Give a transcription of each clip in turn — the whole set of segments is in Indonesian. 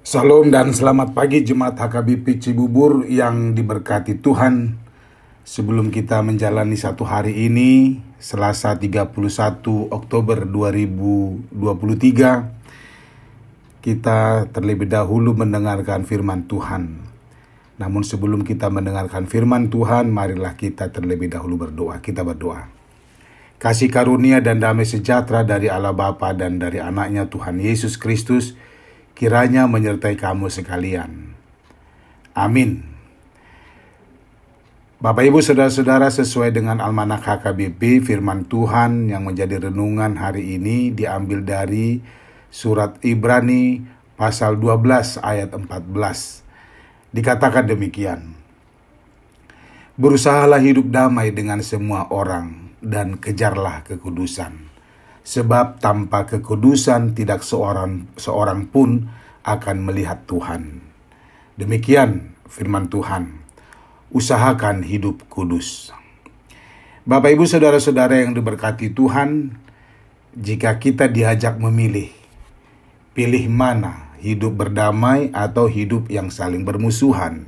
Salam dan selamat pagi Jemaat HKBP Cibubur yang diberkati Tuhan. Sebelum kita menjalani satu hari ini, Selasa 31 Oktober 2023, kita terlebih dahulu mendengarkan firman Tuhan. Namun sebelum kita mendengarkan firman Tuhan, marilah kita terlebih dahulu berdoa. Kita berdoa. Kasih karunia dan damai sejahtera dari Allah Bapa dan dari anaknya Tuhan Yesus Kristus kiranya menyertai kamu sekalian. Amin. Bapak Ibu Saudara-saudara, sesuai dengan Almanak HKBP, firman Tuhan yang menjadi renungan hari ini diambil dari surat Ibrani pasal 12 ayat 14. Dikatakan demikian. Berusahalah hidup damai dengan semua orang dan kejarlah kekudusan. Sebab tanpa kekudusan tidak seorang pun akan melihat Tuhan. Demikian firman Tuhan. Usahakan hidup kudus. Bapak Ibu Saudara-saudara yang diberkati Tuhan, jika kita diajak memilih, pilih mana, hidup berdamai atau hidup yang saling bermusuhan?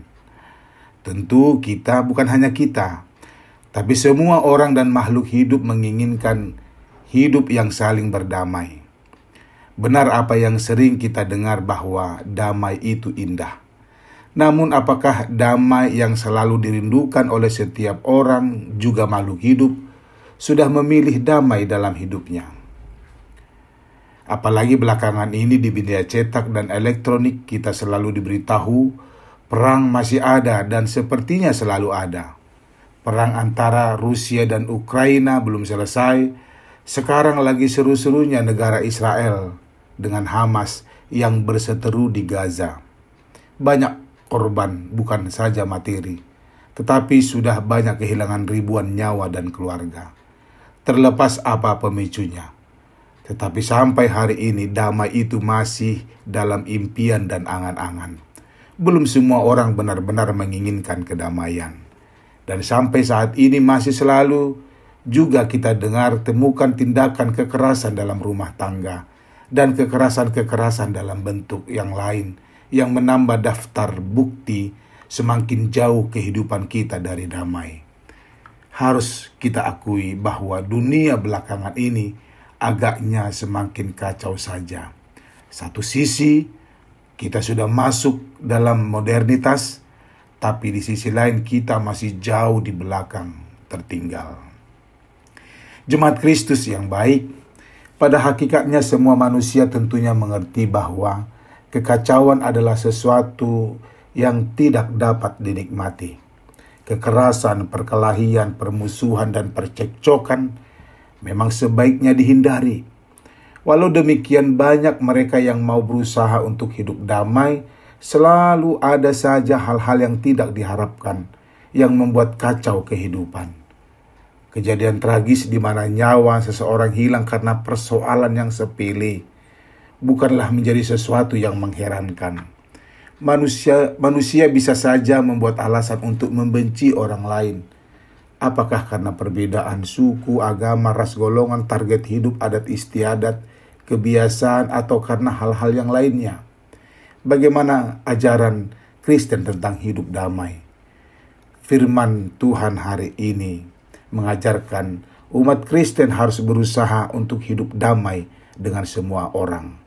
Tentu kita, bukan hanya kita, tapi semua orang dan makhluk hidup menginginkan hidup yang saling berdamai. Benar apa yang sering kita dengar bahwa damai itu indah. Namun apakah damai yang selalu dirindukan oleh setiap orang, juga makhluk hidup, sudah memilih damai dalam hidupnya? Apalagi belakangan ini di media cetak dan elektronik kita selalu diberitahu perang masih ada dan sepertinya selalu ada. Perang antara Rusia dan Ukraina belum selesai. Sekarang lagi seru-serunya negara Israel dengan Hamas yang berseteru di Gaza. Banyak korban, bukan saja materi, tetapi sudah banyak kehilangan ribuan nyawa dan keluarga. Terlepas apa pemicunya, tetapi sampai hari ini damai itu masih dalam impian dan angan-angan. Belum semua orang benar-benar menginginkan kedamaian. Dan sampai saat ini masih selalu juga kita dengar temukan tindakan kekerasan dalam rumah tangga dan kekerasan-kekerasan dalam bentuk yang lain yang menambah daftar bukti semakin jauh kehidupan kita dari damai. Harus kita akui bahwa dunia belakangan ini agaknya semakin kacau saja. Satu sisi kita sudah masuk dalam modernitas, tapi di sisi lain kita masih jauh di belakang, tertinggal. Jemaat Kristus yang baik, pada hakikatnya semua manusia tentunya mengerti bahwa kekacauan adalah sesuatu yang tidak dapat dinikmati. Kekerasan, perkelahian, permusuhan, dan percekcokan memang sebaiknya dihindari. Walau demikian banyak mereka yang mau berusaha untuk hidup damai, selalu ada saja hal-hal yang tidak diharapkan yang membuat kacau kehidupan. Kejadian tragis di mana nyawa seseorang hilang karena persoalan yang sepele bukanlah menjadi sesuatu yang mengherankan. Manusia bisa saja membuat alasan untuk membenci orang lain. Apakah karena perbedaan suku, agama, ras, golongan, target hidup, adat istiadat, kebiasaan, atau karena hal-hal yang lainnya? Bagaimana ajaran Kristen tentang hidup damai? Firman Tuhan hari ini mengajarkan umat Kristen harus berusaha untuk hidup damai dengan semua orang.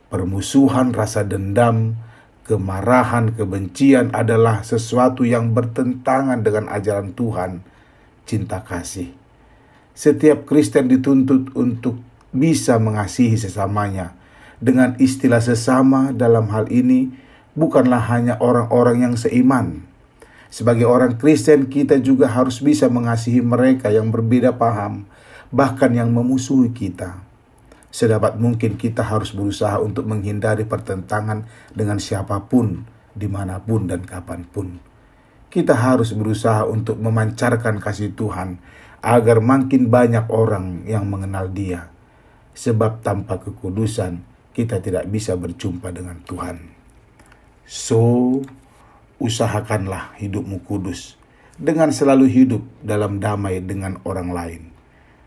Permusuhan, rasa dendam, kemarahan, kebencian adalah sesuatu yang bertentangan dengan ajaran Tuhan, cinta kasih. Setiap Kristen dituntut untuk bisa mengasihi sesamanya. Dengan istilah sesama dalam hal ini bukanlah hanya orang-orang yang seiman. Sebagai orang Kristen, kita juga harus bisa mengasihi mereka yang berbeda paham, bahkan yang memusuhi kita. Sedapat mungkin kita harus berusaha untuk menghindari pertentangan dengan siapapun, dimanapun dan kapanpun. Kita harus berusaha untuk memancarkan kasih Tuhan, agar makin banyak orang yang mengenal Dia. Sebab tanpa kekudusan, kita tidak bisa berjumpa dengan Tuhan. Usahakanlah hidupmu kudus dengan selalu hidup dalam damai dengan orang lain.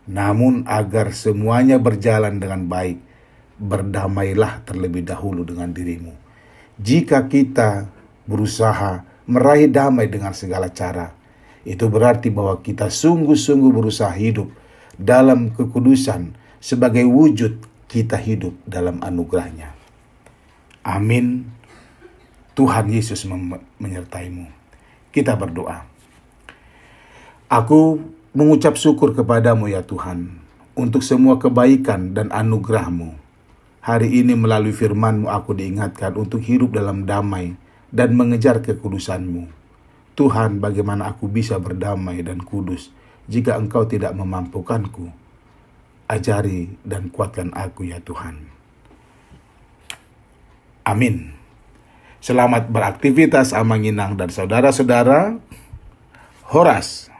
Namun agar semuanya berjalan dengan baik, berdamailah terlebih dahulu dengan dirimu. Jika kita berusaha meraih damai dengan segala cara, itu berarti bahwa kita sungguh-sungguh berusaha hidup dalam kekudusan sebagai wujud kita hidup dalam anugerah-Nya. Amin. Tuhan Yesus menyertaimu. Kita berdoa. Aku mengucap syukur kepadamu ya Tuhan, untuk semua kebaikan dan anugerah-Mu. Hari ini melalui firman-Mu aku diingatkan untuk hidup dalam damai dan mengejar kekudusan-Mu. Tuhan, bagaimana aku bisa berdamai dan kudus jika Engkau tidak memampukanku? Ajari dan kuatkan aku ya Tuhan. Amin. Selamat beraktivitas Amanginang dan saudara-saudara. Horas.